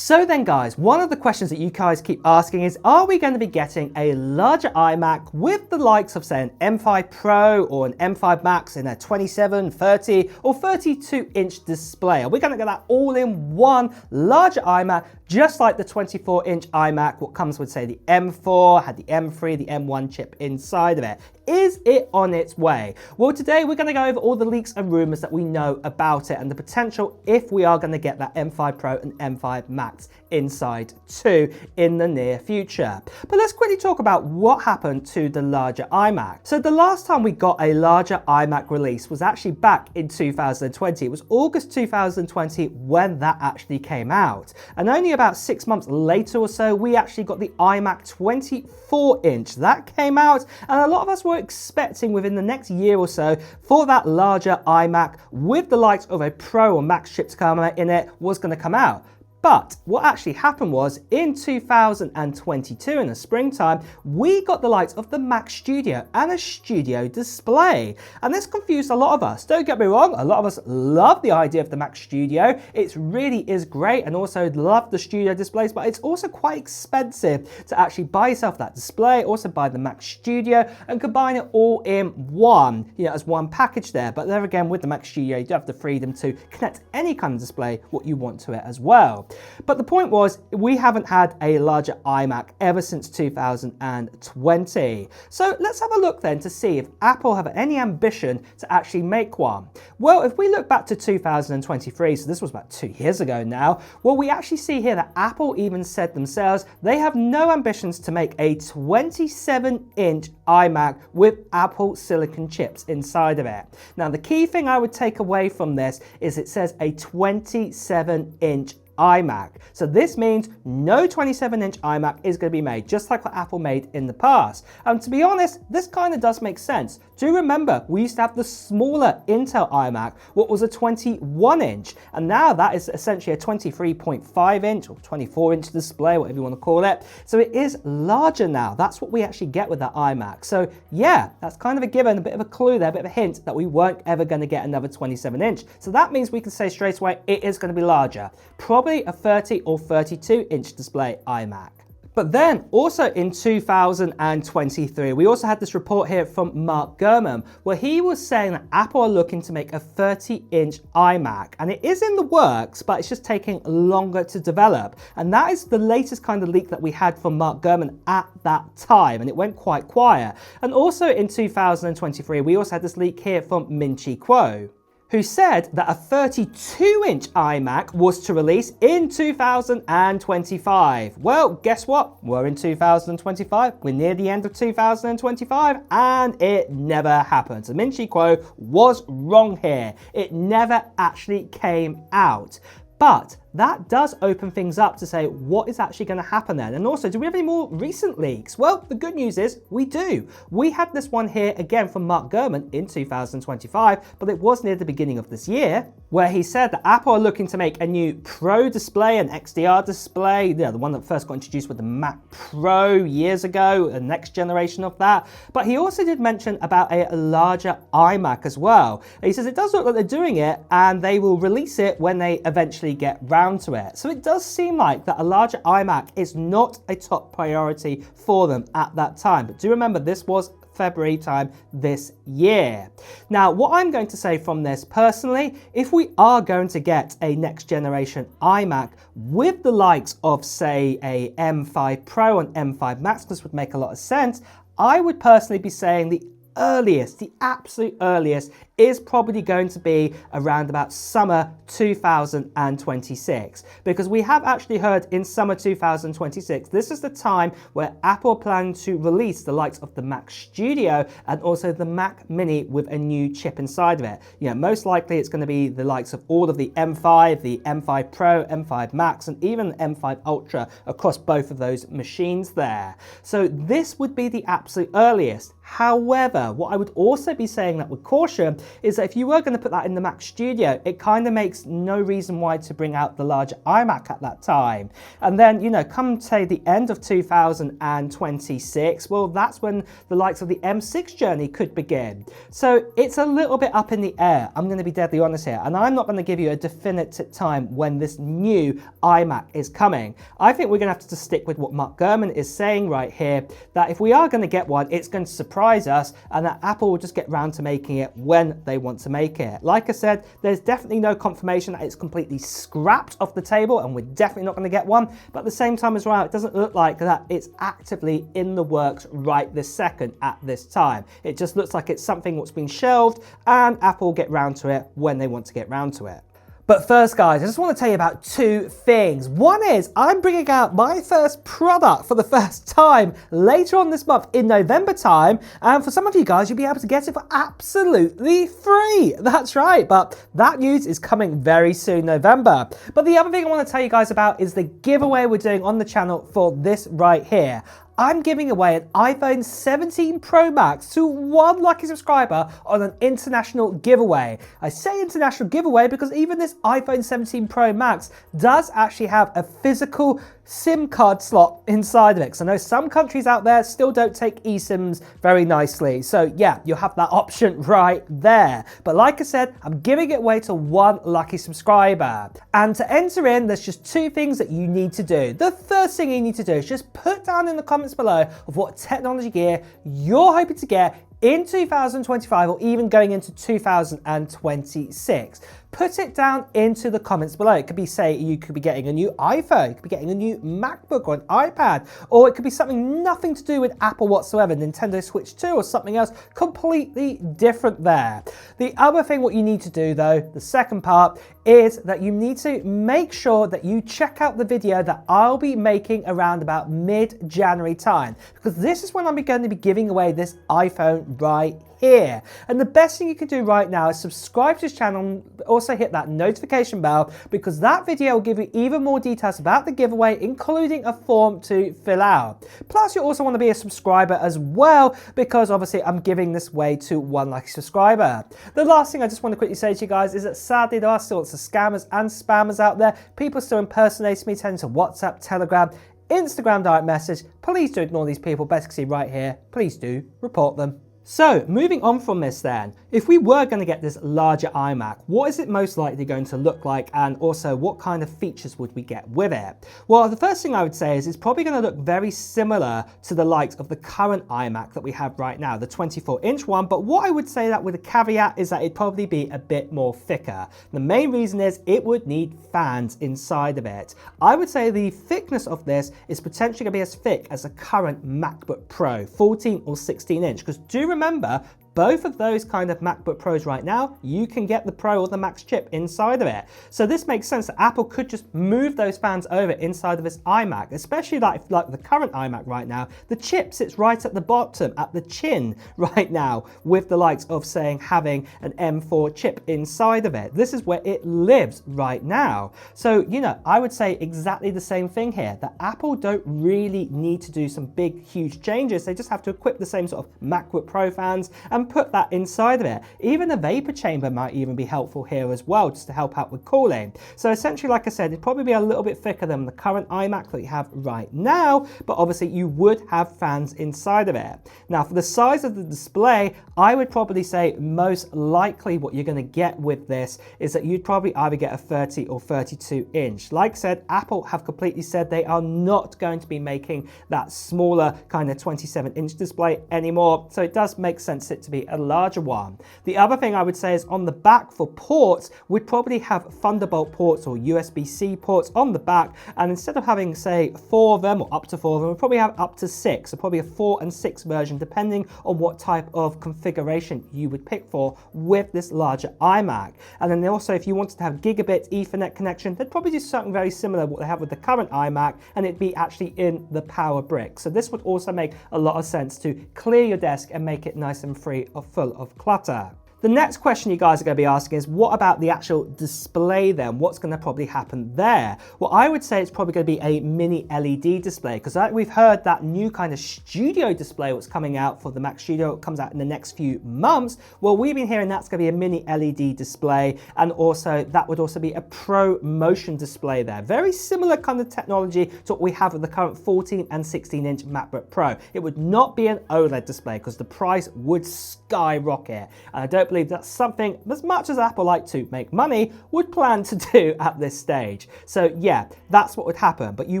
So then guys, one of the questions that you guys keep asking is, are we going to be getting a larger iMac with the likes of say an M5 Pro or an M5 Max in a 27, 30 or 32 inch display? Are we going to get that all in one larger iMac, just like the 24 inch iMac, what comes with say the M4, had the M3, the M1 chip inside of it? Is it on its way? Well, today we're going to go over all the leaks and rumors that we know about it and the potential if we are going to get that M5 Pro and M5 Max inside too in the near future. But let's quickly talk about what happened to the larger iMac. So the last time we got a larger iMac release was actually back in 2020. It was August 2020 when that actually came out. And only about 6 months later or so, we actually got the iMac 24 inch. That came out, and a lot of us were expecting within the next year or so for that larger iMac with the likes of a Pro or Max chip to come in it was going to come out. But what actually happened was in 2022 in the springtime, we got the likes of the Mac Studio and a Studio display. And this confused a lot of us. Don't get me wrong, a lot of us love the idea of the Mac Studio. It really is great and also love the Studio displays, but it's also quite expensive to actually buy yourself that display, also buy the Mac Studio and combine it all in one, as one package there. But there again, with the Mac Studio, you do have the freedom to connect any kind of display what you want to it as well. But the point was, we haven't had a larger iMac ever since 2020. So let's have a look then to see if Apple have any ambition to actually make one. Well, if we look back to 2023, so this was about 2 years ago now, well, we actually see here that Apple even said themselves they have no ambitions to make a 27-inch iMac with Apple silicon chips inside of it. Now, the key thing I would take away from this is it says a 27-inch iMac. So this means no 27-inch iMac is going to be made, just like what Apple made in the past. And to be honest, this kind of does make sense. Do remember, we used to have the smaller Intel iMac, what was a 21-inch, and now that is essentially a 23.5-inch or 24-inch display, whatever you want to call it. So it is larger now. That's what we actually get with that iMac. So yeah, that's kind of a given, a bit of a clue there, a bit of a hint that we weren't ever going to get another 27-inch. So that means we can say straight away it is going to be larger. Probably a 30 or 32-inch display iMac. But then also in 2023, we also had this report here from Mark Gurman where he was saying that Apple are looking to make a 30-inch iMac, and it is in the works, but it's just taking longer to develop. And that is the latest kind of leak that we had from Mark Gurman at that time, and it went quite quiet. And also in 2023, we also had this leak here from Min-Chi Kuo, who said that a 32-inch iMac was to release in 2025. Well, guess what? We're in 2025. We're near the end of 2025, and it never happened. So Min-Chi Kuo was wrong here. It never actually came out. But that does open things up to say what is actually going to happen then. And also, do we have any more recent leaks? Well, the good news is we do. We had this one here again from Mark Gurman in 2025, but it was near the beginning of this year, where he said that Apple are looking to make a new Pro display, an XDR display, the one that first got introduced with the Mac Pro years ago, the next generation of that. But he also did mention about a larger iMac as well. He says it does look like they're doing it and they will release it when they eventually get round to it. So it does seem like that a larger iMac is not a top priority for them at that time. But do remember, this was February time this year. Now, what I'm going to say from this personally, if we are going to get a next generation iMac with the likes of say a M5 Pro and M5 Max, this would make a lot of sense. I would personally be saying the earliest, the absolute earliest, is probably going to be around about summer 2026, because we have actually heard in summer 2026, this is the time where Apple plan to release the likes of the Mac Studio and also the Mac Mini with a new chip inside of it. Most likely it's going to be the likes of all of the M5, the M5 Pro, M5 Max, and even the M5 Ultra across both of those machines there. So this would be the absolute earliest. However, what I would also be saying that with caution is that if you were going to put that in the Mac Studio, it kind of makes no reason why to bring out the larger iMac at that time. And then, you know, come say the end of 2026, well, that's when the likes of the M6 journey could begin. So it's a little bit up in the air. I'm going to be deadly honest here, and I'm not going to give you a definitive time when this new iMac is coming. I think we're going to have to just stick with what Mark Gurman is saying right here, that if we are going to get one, it's going to surprise us, and that Apple will just get round to making it when they want to make it. Like I said, there's definitely no confirmation that it's completely scrapped off the table, and we're definitely not going to get one, but at the same time as well, it doesn't look like that it's actively in the works right this second at this time. It just looks like it's something that's been shelved, and Apple will get round to it when they want to get round to it. But first, guys, I just want to tell you about two things. One is I'm bringing out my first product for the first time later on this month in November time. And for some of you guys, you'll be able to get it for absolutely free. That's right. But that news is coming very soon, November. But the other thing I want to tell you guys about is the giveaway we're doing on the channel for this right here. I'm giving away an iPhone 17 Pro Max to one lucky subscriber on an international giveaway. I say international giveaway because even this iPhone 17 Pro Max does actually have a physical SIM card slot inside of it. Because I know some countries out there still don't take eSIMs very nicely. So yeah, you'll have that option right there. But like I said, I'm giving it away to one lucky subscriber. And to enter in, there's just two things that you need to do. The first thing you need to do is just put down in the comments below of what technology gear you're hoping to get in 2025 or even going into 2026. Put it down into the comments below. It could be, say, you could be getting a new iPhone, you could be getting a new MacBook or an iPad, or it could be something nothing to do with Apple whatsoever, Nintendo Switch 2 or something else completely different there. The other thing what you need to do though, the second part, is that you need to make sure that you check out the video that I'll be making around about mid-January time, because this is when I'm going to be giving away this iPhone right here. And the best thing you can do right now is subscribe to this channel and also hit that notification bell, because that video will give you even more details about the giveaway, including a form to fill out. Plus, you also want to be a subscriber as well, because obviously I'm giving this away to one lucky subscriber. The last thing I just want to quickly say to you guys is that sadly there are still lots of scammers and spammers out there. People still impersonating me, turning to WhatsApp, Telegram, Instagram direct message. Please do ignore these people. Best to see right here. Please do report them. So moving on from this then, if we were going to get this larger iMac, what is it most likely going to look like, and also what kind of features would we get with it? Well, the first thing I would say is it's probably going to look very similar to the likes of the current iMac that we have right now, the 24-inch one, but what I would say that with a caveat is that it'd probably be a bit more thicker. The main reason is it would need fans inside of it. I would say the thickness of this is potentially going to be as thick as the current MacBook Pro, 14 or 16-inch, because do remember, both of those kind of MacBook Pros right now, you can get the Pro or the Max chip inside of it. So this makes sense that Apple could just move those fans over inside of this iMac, especially like the current iMac right now. The chip sits right at the bottom, at the chin right now, with the likes of saying having an M4 chip inside of it. This is where it lives right now. So, you know, I would say exactly the same thing here, that Apple don't really need to do some big, huge changes. They just have to equip the same sort of MacBook Pro fans and put that inside of it. Even a vapor chamber might even be helpful here as well, just to help out with cooling. So essentially, like I said, it'd probably be a little bit thicker than the current iMac that you have right now, but obviously you would have fans inside of it. Now, for the size of the display, I would probably say most likely what you're going to get with this is that you'd probably either get a 30 or 32 inch. Like I said, Apple have completely said they are not going to be making that smaller kind of 27-inch display anymore, so it does make sense it to be a larger one. The other thing I would say is on the back for ports, we'd probably have Thunderbolt ports or USB-C ports on the back, and instead of having, say, 4 of them or up to 4 of them, we'll probably have up to 6, so probably a 4 and 6 version depending on what type of configuration you would pick for with this larger iMac. And then also, if you wanted to have gigabit Ethernet connection, they'd probably do something very similar to what they have with the current iMac, and it'd be actually in the power brick. So this would also make a lot of sense to clear your desk and make it nice and free or full of clutter. The next question you guys are going to be asking is, what about the actual display then? What's going to probably happen there? Well, I would say it's probably going to be a mini LED display, because like we've heard, that new kind of studio display what's coming out for the Mac Studio comes out in the next few months. Well, we've been hearing that's going to be a mini LED display, and also that would also be a Pro Motion display there. Very similar kind of technology to what we have with the current 14 and 16-inch MacBook Pro. It would not be an OLED display because the price would skyrocket. And I don't believe that's something, as much as Apple like to make money, would plan to do at this stage. So yeah, that's what would happen. But you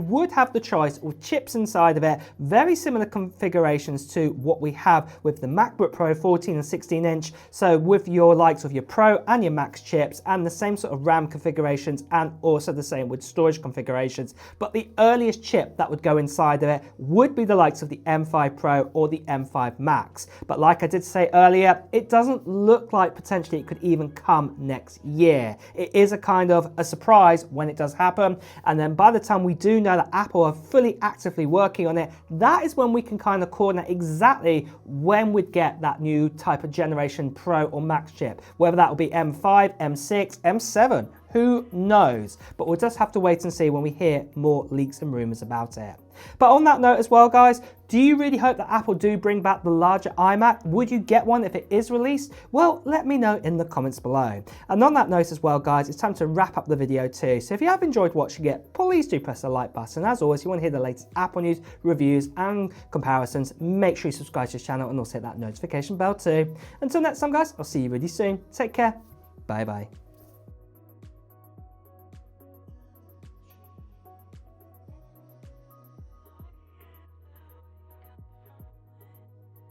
would have the choice with chips inside of it, very similar configurations to what we have with the MacBook Pro 14 and 16-inch. So with your likes of your Pro and your Max chips, and the same sort of RAM configurations, and also the same with storage configurations. But the earliest chip that would go inside of it would be the likes of the M5 Pro or the M5 Max. But like I did say earlier, it doesn't look like potentially it could even come next year. It is a kind of a surprise when it does happen. And then by the time we do know that Apple are fully actively working on it, that is when we can kind of coordinate exactly when we'd get that new type of generation Pro or Max chip. Whether that will be M5, M6, M7, who knows? But we'll just have to wait and see when we hear more leaks and rumors about it. But on that note as well, guys, do you really hope that Apple do bring back the larger iMac? Would you get one if it is released? Well, let me know in the comments below. And on that note as well, guys, it's time to wrap up the video too. So if you have enjoyed watching it, please do press the like button. As always, if you want to hear the latest Apple news, reviews and comparisons, make sure you subscribe to this channel and also hit that notification bell too. Until next time, guys, I'll see you really soon. Take care. Bye bye.